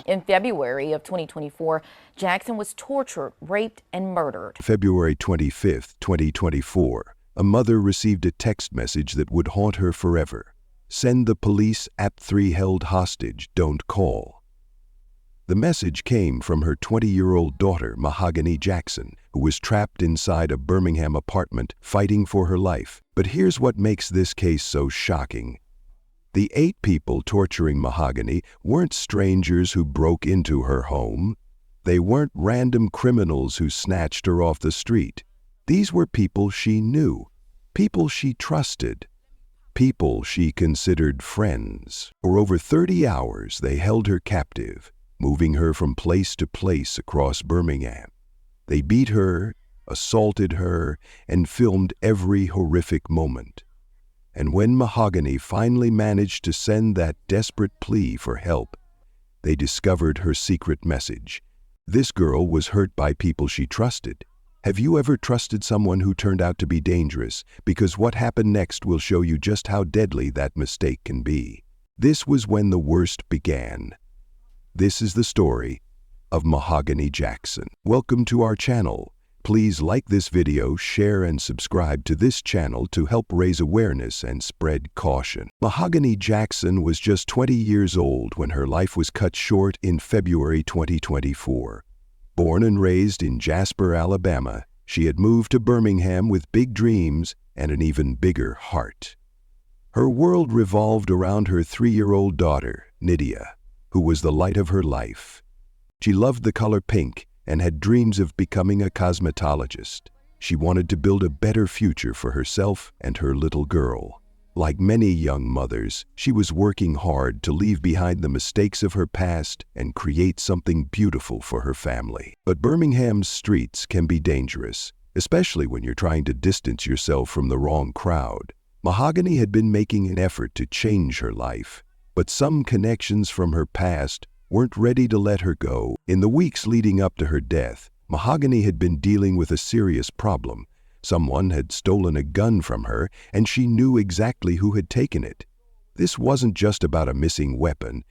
In February of 2024, Jackson was tortured, raped, and murdered. February 25, 2024, a mother received a text message that would haunt her forever. Send the police at 3 held hostage, don't call. The message came from her 20-year-old daughter, Mahogany Jackson, who was trapped inside a Birmingham apartment fighting for her life. But here's what makes this case so shocking. The 8 people torturing Mahogany weren't strangers who broke into her home. They weren't random criminals who snatched her off the street. These were people she knew, people she trusted, people she considered friends. For over 30 hours, they held her captive, moving her from place to place across Birmingham. They beat her, assaulted her, and filmed every horrific moment. And when Mahogany finally managed to send that desperate plea for help, they discovered her secret message. This girl was hurt by people she trusted. Have you ever trusted someone who turned out to be dangerous? Because what happened next will show you just how deadly that mistake can be. This was when the worst began. This is the story of Mahogany Jackson. Welcome to our channel. Please like this video, share, and subscribe to this channel to help raise awareness and spread caution. Mahogany Jackson was just 20 years old when her life was cut short in February 2024. Born and raised in Jasper, Alabama, she had moved to Birmingham with big dreams and an even bigger heart. Her world revolved around her 3-year-old daughter, Nydia, who was the light of her life. She loved the color pink and had dreams of becoming a cosmetologist. She wanted to build a better future for herself and her little girl. Like many young mothers, she was working hard to leave behind the mistakes of her past and create something beautiful for her family. But Birmingham's streets can be dangerous, especially when you're trying to distance yourself from the wrong crowd. Mahogany had been making an effort to change her life, but some connections from her past weren't ready to let her go. In the weeks leading up to her death, Mahogany had been dealing with a serious problem. Someone had stolen a gun from her, and she knew exactly who had taken it. This wasn't just about a missing weapon.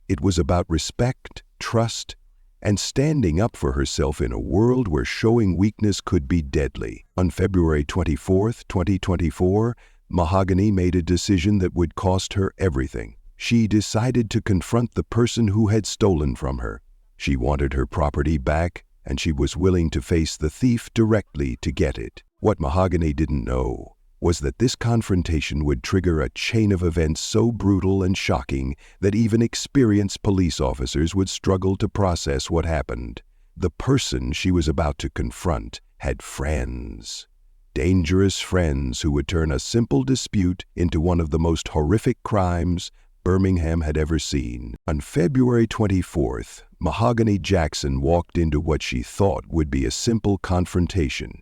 It was about respect, trust, and standing up for herself in a world where showing weakness could be deadly. On February 24, 2024, Mahogany made a decision that would cost her everything. She decided to confront the person who had stolen from her. She wanted her property back, and she was willing to face the thief directly to get it. What Mahogany didn't know was that this confrontation would trigger a chain of events so brutal and shocking that even experienced police officers would struggle to process what happened. The person she was about to confront had friends. Dangerous friends who would turn a simple dispute into one of the most horrific crimes Birmingham had ever seen. On February 24th, Mahogany Jackson walked into what she thought would be a simple confrontation.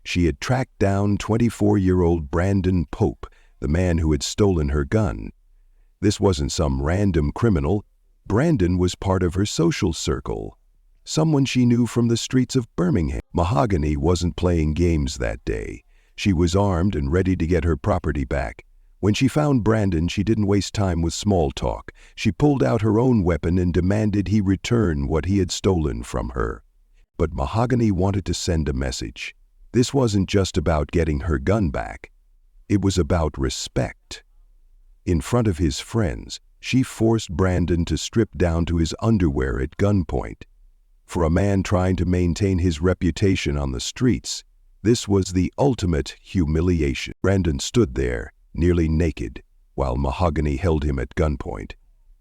She had tracked down 24-year-old Brandon Pope, the man who had stolen her gun. This wasn't some random criminal. Brandon was part of her social circle, someone she knew from the streets of Birmingham. Mahogany wasn't playing games that day. She was armed and ready to get her property back. When she found Brandon, she didn't waste time with small talk. She pulled out her own weapon and demanded he return what he had stolen from her. But Mahogany wanted to send a message. This wasn't just about getting her gun back. It was about respect. In front of his friends, she forced Brandon to strip down to his underwear at gunpoint. For a man trying to maintain his reputation on the streets, this was the ultimate humiliation. Brandon stood there, nearly naked, while Mahogany held him at gunpoint.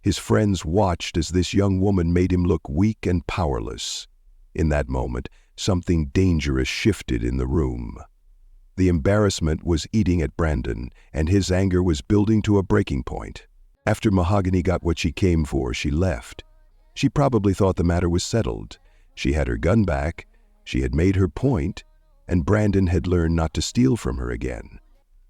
His friends watched as this young woman made him look weak and powerless. In that moment, something dangerous shifted in the room. The embarrassment was eating at Brandon, and his anger was building to a breaking point. After Mahogany got what she came for, she left. She probably thought the matter was settled. She had her gun back, she had made her point, and Brandon had learned not to steal from her again.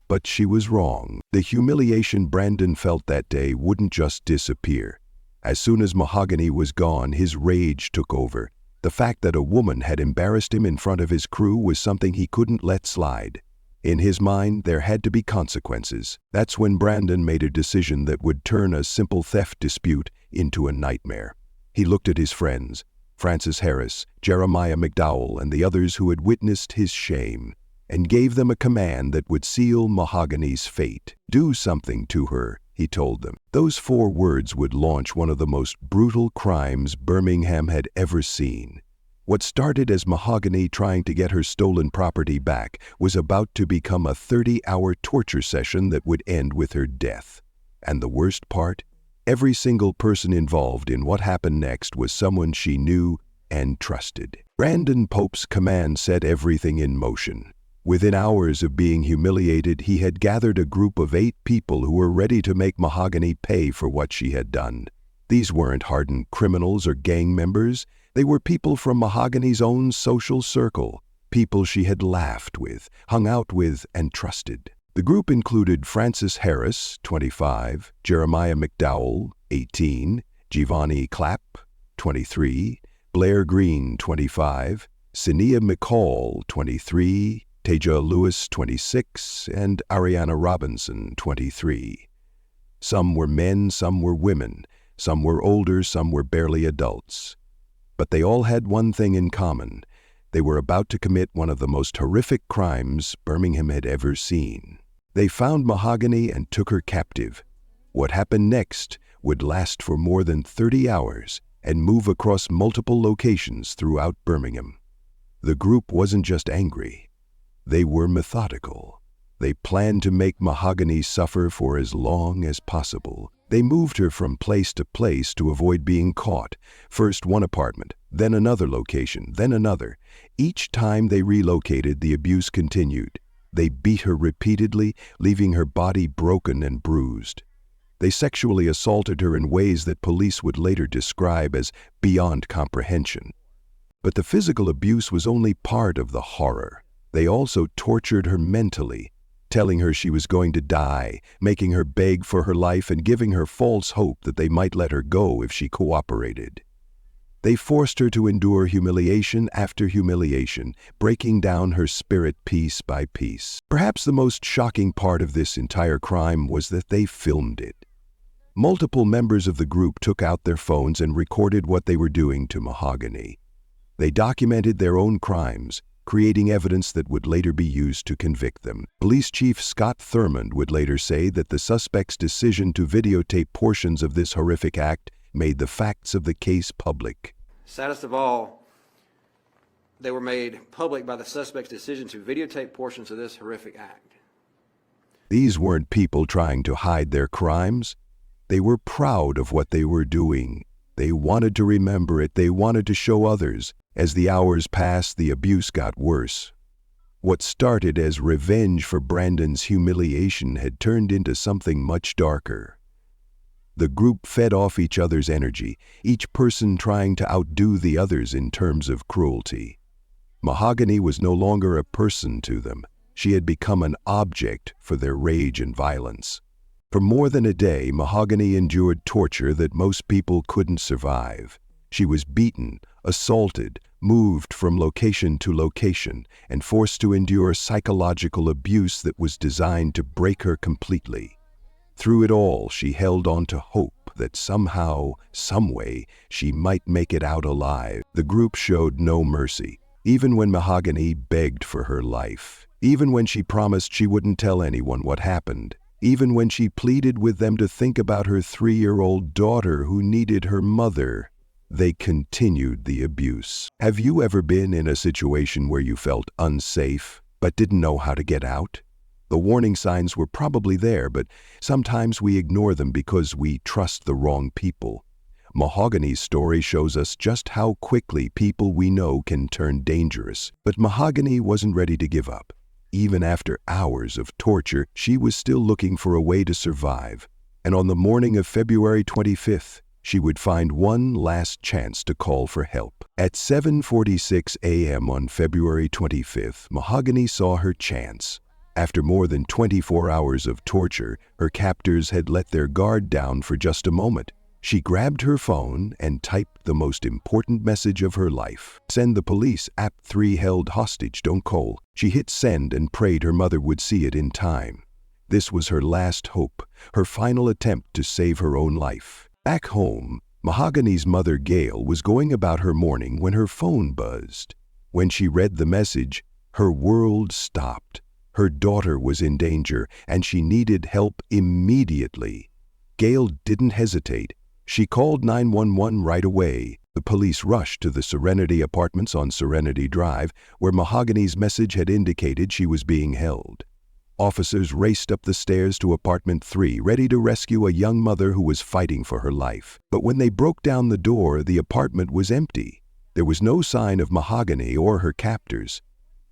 But she was wrong. The humiliation Brandon felt that day wouldn't just disappear. As soon as Mahogany was gone, his rage took over. The fact that a woman had embarrassed him in front of his crew was something he couldn't let slide. In his mind, there had to be consequences. That's when Brandon made a decision that would turn a simple theft dispute into a nightmare. He looked at his friends, Francis Harris, Jeremiah McDowell, and the others who had witnessed his shame, and gave them a command that would seal Mahogany's fate. "Do something to her," he told them. Those 4 words would launch one of the most brutal crimes Birmingham had ever seen. What started as Mahogany trying to get her stolen property back was about to become a 30-hour torture session that would end with her death. And the worst part? Every single person involved in what happened next was someone she knew and trusted. Brandon Pope's command set everything in motion. Within hours of being humiliated, he had gathered a group of 8 people who were ready to make Mahogany pay for what she had done. These weren't hardened criminals or gang members. They were people from Mahogany's own social circle, people she had laughed with, hung out with, and trusted. The group included Francis Harris, 25, Jeremiah McDowell, 18, Giovanni Clapp, 23, Blair Green, 25, Sinia McCall, 23, Teja Lewis, 26, and Ariana Robinson, 23. Some were men, some were women, some were older, some were barely adults. But they all had one thing in common. They were about to commit one of the most horrific crimes Birmingham had ever seen. They found Mahogany and took her captive. What happened next would last for more than 30 hours and move across multiple locations throughout Birmingham. The group wasn't just angry. They were methodical. They planned to make Mahogany suffer for as long as possible. They moved her from place to place to avoid being caught. First one apartment, then another location, then another. Each time they relocated, the abuse continued. They beat her repeatedly, leaving her body broken and bruised. They sexually assaulted her in ways that police would later describe as beyond comprehension. But the physical abuse was only part of the horror. They also tortured her mentally, telling her she was going to die, making her beg for her life, and giving her false hope that they might let her go if she cooperated. They forced her to endure humiliation after humiliation, breaking down her spirit piece by piece. Perhaps the most shocking part of this entire crime was that they filmed it. Multiple members of the group took out their phones and recorded what they were doing to Mahogany. They documented their own crimes, creating evidence that would later be used to convict them. Police Chief Scott Thurmond would later say that the suspect's decision to videotape portions of this horrific act made the facts of the case public. Saddest of all, they were made public by the suspect's decision to videotape portions of this horrific act. These weren't people trying to hide their crimes. They were proud of what they were doing. They wanted to remember it. They wanted to show others. As the hours passed, the abuse got worse. What started as revenge for Brandon's humiliation had turned into something much darker. The group fed off each other's energy, each person trying to outdo the others in terms of cruelty. Mahogany was no longer a person to them. She had become an object for their rage and violence. For more than a day, Mahogany endured torture that most people couldn't survive. She was beaten, assaulted, moved from location to location, and forced to endure psychological abuse that was designed to break her completely. Through it all, she held on to hope that somehow, someway, she might make it out alive. The group showed no mercy, even when Mahogany begged for her life, even when she promised she wouldn't tell anyone what happened, even when she pleaded with them to think about her 3-year-old daughter who needed her mother. They continued the abuse. Have you ever been in a situation where you felt unsafe but didn't know how to get out? The warning signs were probably there, but sometimes we ignore them because we trust the wrong people. Mahogany's story shows us just how quickly people we know can turn dangerous. But Mahogany wasn't ready to give up. Even after hours of torture, she was still looking for a way to survive. And on the morning of February 25th, she would find one last chance to call for help. At 7:46 a.m. on February 25th, Mahogany saw her chance. After more than 24 hours of torture, her captors had let their guard down for just a moment. She grabbed her phone and typed the most important message of her life. "Send the police, app 3 held hostage, don't call." She hit send and prayed her mother would see it in time. This was her last hope, her final attempt to save her own life. Back home, Mahogany's mother, Gail, was going about her morning when her phone buzzed. When she read the message, her world stopped. Her daughter was in danger, and she needed help immediately. Gail didn't hesitate. She called 911 right away. The police rushed to the Serenity Apartments on Serenity Drive, where Mahogany's message had indicated she was being held. Officers raced up the stairs to apartment 3, ready to rescue a young mother who was fighting for her life. But when they broke down the door, the apartment was empty. There was no sign of Mahogany or her captors.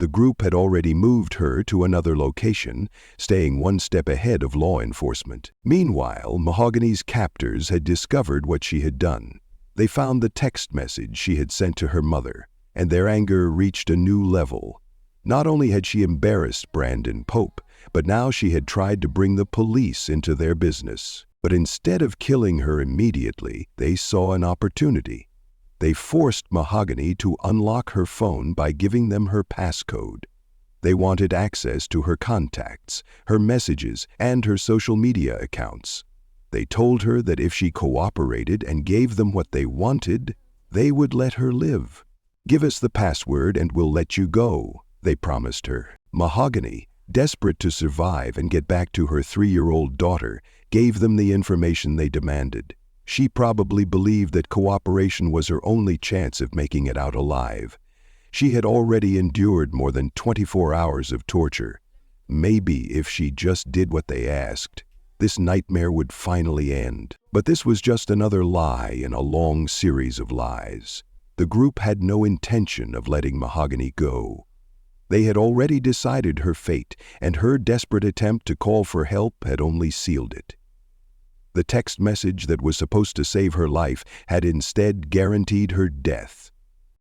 The group had already moved her to another location, staying one step ahead of law enforcement. Meanwhile, Mahogany's captors had discovered what she had done. They found the text message she had sent to her mother, and their anger reached a new level. Not only had she embarrassed Brandon Pope, but now she had tried to bring the police into their business. But instead of killing her immediately, they saw an opportunity. They forced Mahogany to unlock her phone by giving them her passcode. They wanted access to her contacts, her messages, and her social media accounts. They told her that if she cooperated and gave them what they wanted, they would let her live. "Give us the password and we'll let you go," they promised her. Mahogany, desperate to survive and get back to her 3-year-old daughter, gave them the information they demanded. She probably believed that cooperation was her only chance of making it out alive. She had already endured more than 24 hours of torture. Maybe if she just did what they asked, this nightmare would finally end. But this was just another lie in a long series of lies. The group had no intention of letting Mahogany go. They had already decided her fate, and her desperate attempt to call for help had only sealed it. The text message that was supposed to save her life had instead guaranteed her death.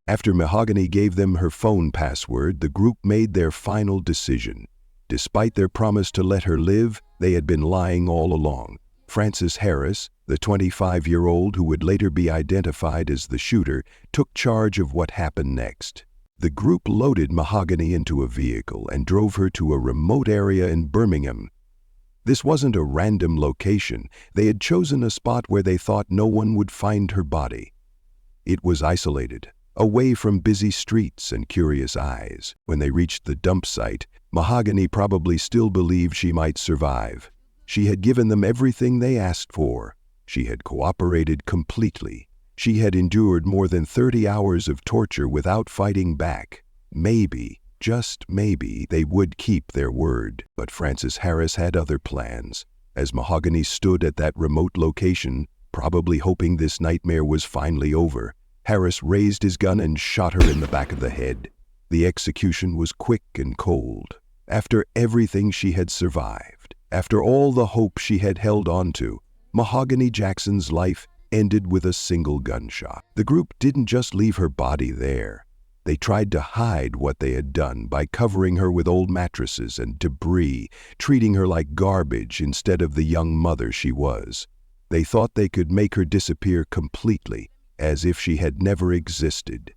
After Mahogany gave them her phone password, the group made their final decision. Despite their promise to let her live, they had been lying all along. Francis Harris, the 25-year-old who would later be identified as the shooter, took charge of what happened next. The group loaded Mahogany into a vehicle and drove her to a remote area in Birmingham. This wasn't a random location. They had chosen a spot where they thought no one would find her body. It was isolated, away from busy streets and curious eyes. When they reached the dump site, Mahogany probably still believed she might survive. She had given them everything they asked for. She had cooperated completely. She had endured more than 30 hours of torture without fighting back. Maybe, just maybe, they would keep their word. But Francis Harris had other plans. As Mahogany stood at that remote location, probably hoping this nightmare was finally over, Harris raised his gun and shot her in the back of the head. The execution was quick and cold. After everything she had survived, after all the hope she had held on to, Mahogany Jackson's life ended with a single gunshot. The group didn't just leave her body there. They tried to hide what they had done by covering her with old mattresses and debris, treating her like garbage instead of the young mother she was. They thought they could make her disappear completely, as if she had never existed.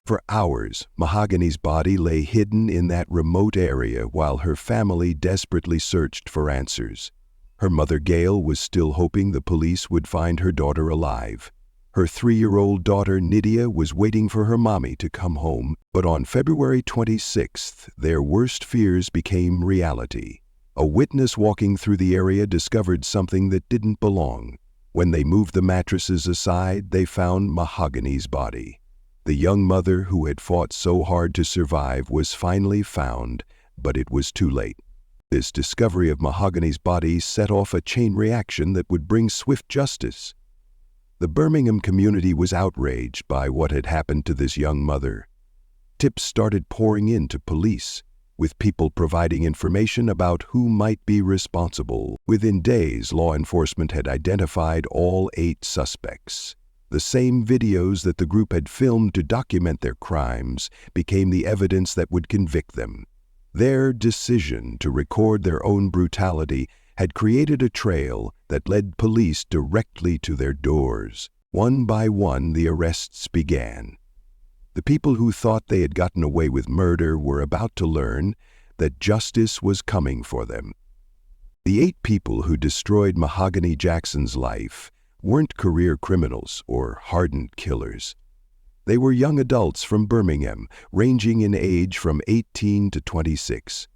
For hours, Mahogany's body lay hidden in that remote area while her family desperately searched for answers. Her mother, Gail, was still hoping the police would find her daughter alive. Her 3-year-old daughter, Nydia, was waiting for her mommy to come home, but on February 26th, their worst fears became reality. A witness walking through the area discovered something that didn't belong. When they moved the mattresses aside, they found Mahogany's body. The young mother who had fought so hard to survive was finally found, but it was too late. This discovery of Mahogany's body set off a chain reaction that would bring swift justice. The Birmingham community was outraged by what had happened to this young mother. Tips started pouring in to police, with people providing information about who might be responsible. Within days, law enforcement had identified all 8 suspects. The same videos that the group had filmed to document their crimes became the evidence that would convict them. Their decision to record their own brutality had created a trail that led police directly to their doors. One by one, the arrests began. The people who thought they had gotten away with murder were about to learn that justice was coming for them. The 8 people who destroyed Mahogany Jackson's life weren't career criminals or hardened killers. They were young adults from Birmingham, ranging in age from 18 to 26.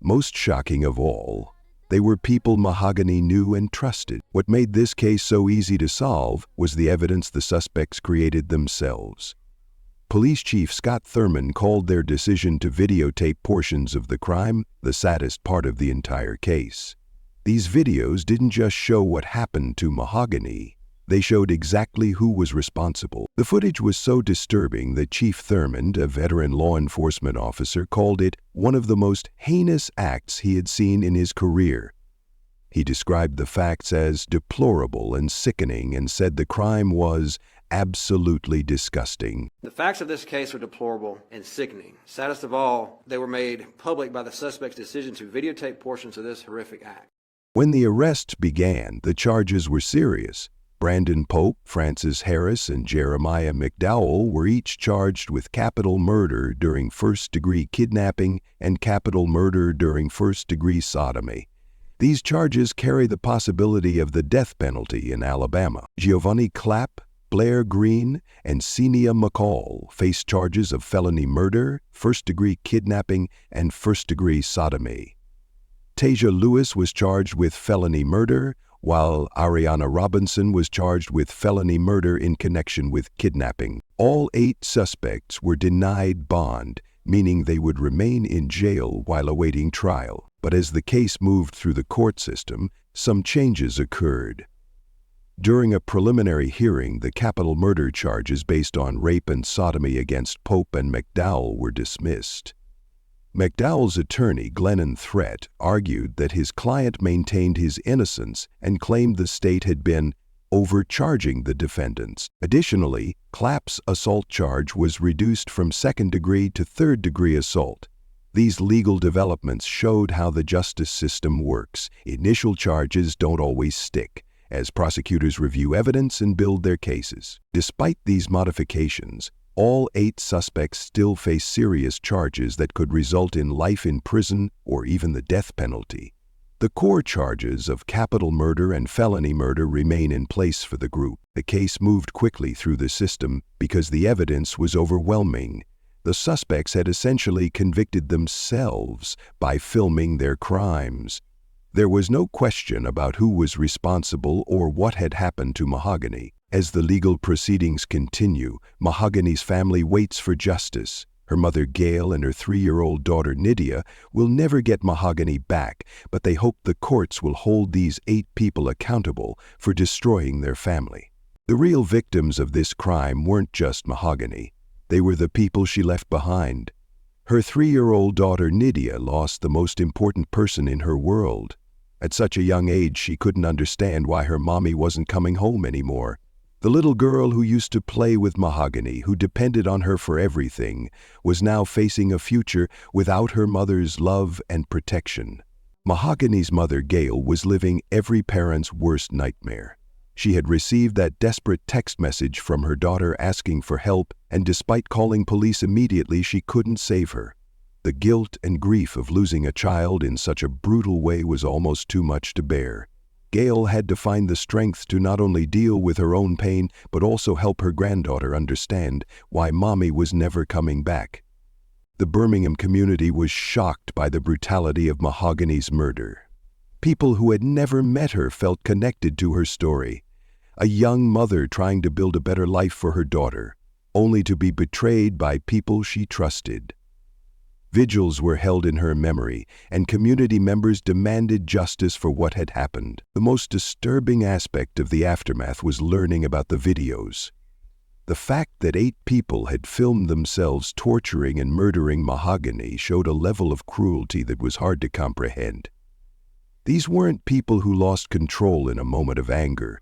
Most shocking of all, they were people Mahogany knew and trusted. What made this case so easy to solve was the evidence the suspects created themselves. Police Chief Scott Thurman called their decision to videotape portions of the crime the saddest part of the entire case. These videos didn't just show what happened to Mahogany, they showed exactly who was responsible. The footage was so disturbing that Chief Thurman, a veteran law enforcement officer, called it one of the most heinous acts he had seen in his career. He described the facts as deplorable and sickening and said the crime was absolutely disgusting. The facts of this case are deplorable and sickening. Saddest of all, they were made public by the suspect's decision to videotape portions of this horrific act. When the arrests began, the charges were serious. Brandon Pope, Francis Harris, and Jeremiah McDowell were each charged with capital murder during first-degree kidnapping and capital murder during first-degree sodomy. These charges carry the possibility of the death penalty in Alabama. Giovanni Clapp, Blair Green, and Senia McCall faced charges of felony murder, first-degree kidnapping, and first-degree sodomy. Tasia Lewis was charged with felony murder, while Ariana Robinson was charged with felony murder in connection with kidnapping. All 8 suspects were denied bond, meaning they would remain in jail while awaiting trial. But as the case moved through the court system, some changes occurred. During a preliminary hearing, the capital murder charges based on rape and sodomy against Pope and McDowell were dismissed. McDowell's attorney, Glennon Threat, argued that his client maintained his innocence and claimed the state had been overcharging the defendants. Additionally, Clapp's assault charge was reduced from second-degree to third-degree assault. These legal developments showed how the justice system works. Initial charges don't always stick, as prosecutors review evidence and build their cases. Despite these modifications, all 8 suspects still face serious charges that could result in life in prison or even the death penalty. The core charges of capital murder and felony murder remain in place for the group. The case moved quickly through the system because the evidence was overwhelming. The suspects had essentially convicted themselves by filming their crimes. There was no question about who was responsible or what had happened to Mahogany. As the legal proceedings continue, Mahogany's family waits for justice. Her mother Gail and her 3-year-old daughter Nydia will never get Mahogany back, but they hope the courts will hold these 8 people accountable for destroying their family. The real victims of this crime weren't just Mahogany. They were the people she left behind. Her 3-year-old daughter Nydia lost the most important person in her world. At such a young age, she couldn't understand why her mommy wasn't coming home anymore. The little girl who used to play with Mahogany, who depended on her for everything, was now facing a future without her mother's love and protection. Mahogany's mother, Gail, was living every parent's worst nightmare. She had received that desperate text message from her daughter asking for help, and despite calling police immediately, she couldn't save her. The guilt and grief of losing a child in such a brutal way was almost too much to bear. Gail had to find the strength to not only deal with her own pain, but also help her granddaughter understand why Mommy was never coming back. The Birmingham community was shocked by the brutality of Mahogany's murder. People who had never met her felt connected to her story. A young mother trying to build a better life for her daughter, only to be betrayed by people she trusted. Vigils were held in her memory, and community members demanded justice for what had happened. The most disturbing aspect of the aftermath was learning about the videos. The fact that 8 people had filmed themselves torturing and murdering Mahogany showed a level of cruelty that was hard to comprehend. These weren't people who lost control in a moment of anger.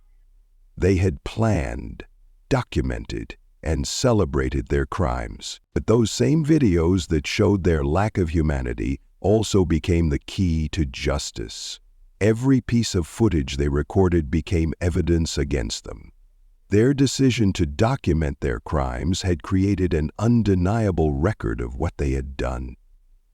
They had planned, documented, and celebrated their crimes. But those same videos that showed their lack of humanity also became the key to justice. Every piece of footage they recorded became evidence against them. Their decision to document their crimes had created an undeniable record of what they had done.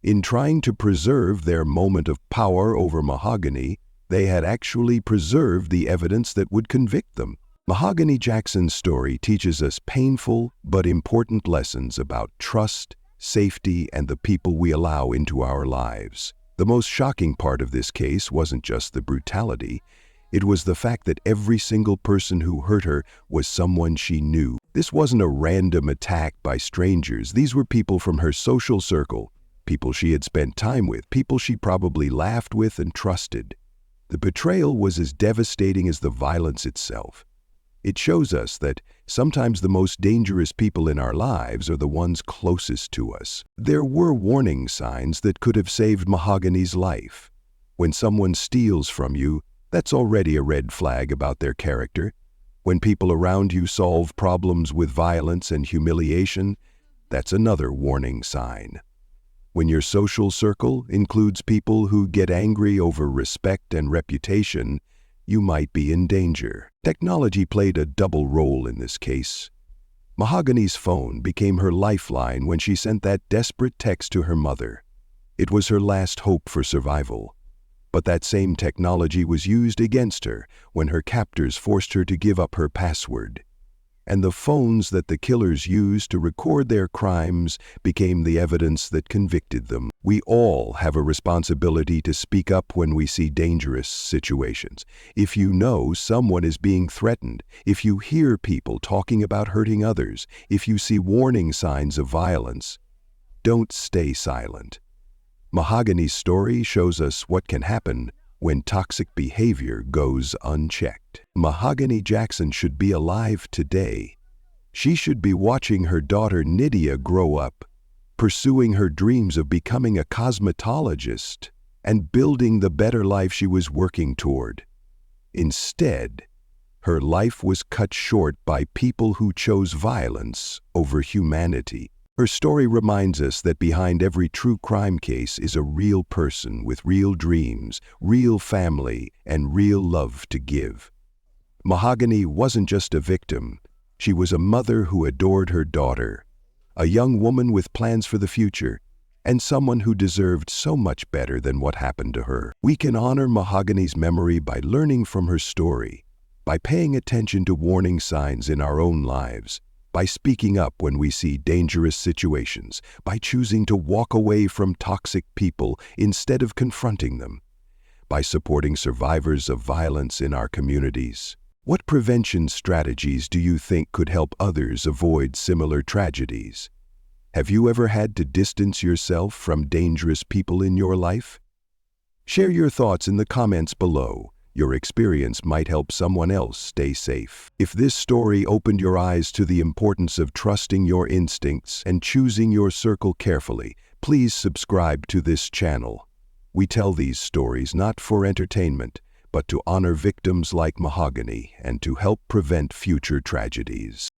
In trying to preserve their moment of power over Mahogany, They had actually preserved the evidence that would convict them. Mahogany Jackson's story teaches us painful but important lessons about trust, safety, and the people we allow into our lives. The most shocking part of this case wasn't just the brutality. It was the fact that every single person who hurt her was someone she knew. This wasn't a random attack by strangers. These were people from her social circle, people she had spent time with, people she probably laughed with and trusted. The betrayal was as devastating as the violence itself. It shows us that sometimes the most dangerous people in our lives are the ones closest to us. There were warning signs that could have saved Mahogany's life. When someone steals from you, that's already a red flag about their character. When people around you solve problems with violence and humiliation, that's another warning sign. When your social circle includes people who get angry over respect and reputation, you might be in danger. Technology played a double role in this case. Mahogany's phone became her lifeline when she sent that desperate text to her mother. It was her last hope for survival. But that same technology was used against her when her captors forced her to give up her password. And the phones that the killers used to record their crimes became the evidence that convicted them. We all have a responsibility to speak up when we see dangerous situations. If you know someone is being threatened, if you hear people talking about hurting others, if you see warning signs of violence, don't stay silent. Mahogany's story shows us what can happen when toxic behavior goes unchecked. Mahogany Jackson should be alive today. She should be watching her daughter Nydia grow up, pursuing her dreams of becoming a cosmetologist and building the better life she was working toward. Instead, her life was cut short by people who chose violence over humanity. Her story reminds us that behind every true crime case is a real person with real dreams, real family, and real love to give. Mahogany wasn't just a victim. She was a mother who adored her daughter, a young woman with plans for the future, and someone who deserved so much better than what happened to her. We can honor Mahogany's memory by learning from her story, by paying attention to warning signs in our own lives, by speaking up when we see dangerous situations, by choosing to walk away from toxic people instead of confronting them, by supporting survivors of violence in our communities. What prevention strategies do you think could help others avoid similar tragedies? Have you ever had to distance yourself from dangerous people in your life? Share your thoughts in the comments below. Your experience might help someone else stay safe. If this story opened your eyes to the importance of trusting your instincts and choosing your circle carefully, please subscribe to this channel. We tell these stories not for entertainment, but to honor victims like Mahogany and to help prevent future tragedies.